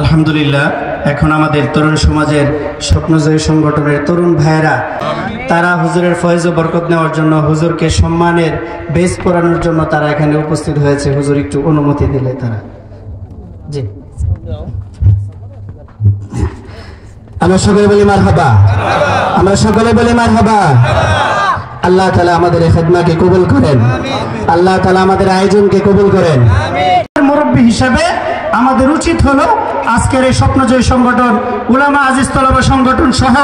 আলহামদুলিল্লাহ এখন আমাদের তরুণ সমাজের স্বপ্নজয়ী সংগঠনের তরুণ ভাইয়েরা তারা হুজুরের ফয়েজ ও বরকত নেওয়ার জন্য হুজুরকে সম্মানের বেশ পড়ানোর জন্য তারা এখানে উপস্থিত হয়েছে। হুজুর একটু অনুমতি দিলে তারা জি আমরা সকলে বলি মারহাবা, আমরা সকলে বলি মারহাবা। আল্লাহ তাআলা আমাদের এই খিদমাকে কবুল করেন, আল্লাহ তাআলা আমাদের আয়োজনকে কবুল করেন। মুরব্বী হিসেবে আমাদের উচিত হলো আজকের এই স্বপ্নজয়ী সংগঠন, উলামা আজিজ তলবা সংগঠন সহ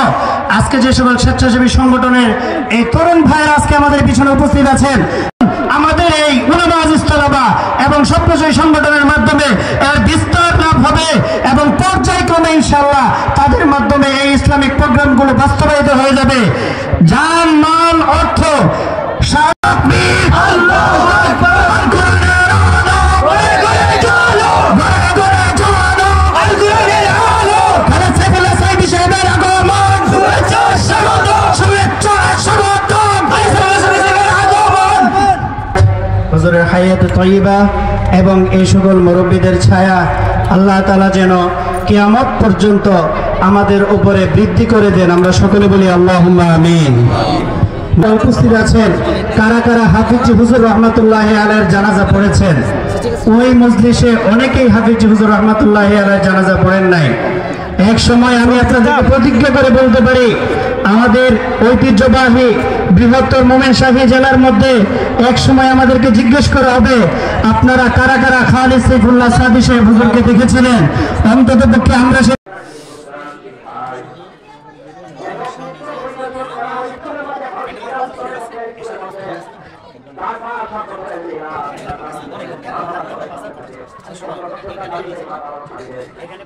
আজকে যে সকল স্বেচ্ছাসেবী সংগঠনের এই তরুণ ভাইয়েরা আজকে আমাদের পিছনে উপস্থিত আছেন, আমাদের এই উলামা আজিজ তলবা এবং স্বপ্নজয়ী সংগঠনের মাধ্যমে এর বিস্তার লাভ হবে এবং পর্যায়ক্রমে ইনশাআল্লাহ তাদের মাধ্যমে এই ইসলামিক প্রোগ্রামগুলো বাস্তবায়িত হয়ে যাবে। জান মাল অর্থ হুজুরের হায়াত তয়্যিবা এবং এই সকল মুরব্বীদের ছায়া আল্লাহ তাআলা যেন কিয়ামত পর্যন্ত আমাদের উপরে বৃদ্ধি করে দেন। আমরা সকলে বলি আল্লাহুম্মা আমিন। উপস্থিত আছেন কারা কারা হাফিজ হুজুর রহমাতুল্লাহি আলাইহির জানাজা পড়েছেন? ওই মজলিসে অনেকেই হাফিজ হুজুর রহমাতুল্লাহি আলাইহির জানাজা পড়েন নাই। এক সময় আমি আপনাদেরকে প্রতিজ্ঞা করে বলতে পারি, আমাদের ঐতিহ্যবাহী বৃহত্তর মোমেনশাহী জেলার মধ্যে এক সময় আমাদেরকে জিজ্ঞেস করা হবে, আপনারা কারা কারা খালিদ সাইফুল্লাহ সাদি সাহেব হুজুরকে দেখেছিলেন? অন্ততপক্ষে আমরা এখানে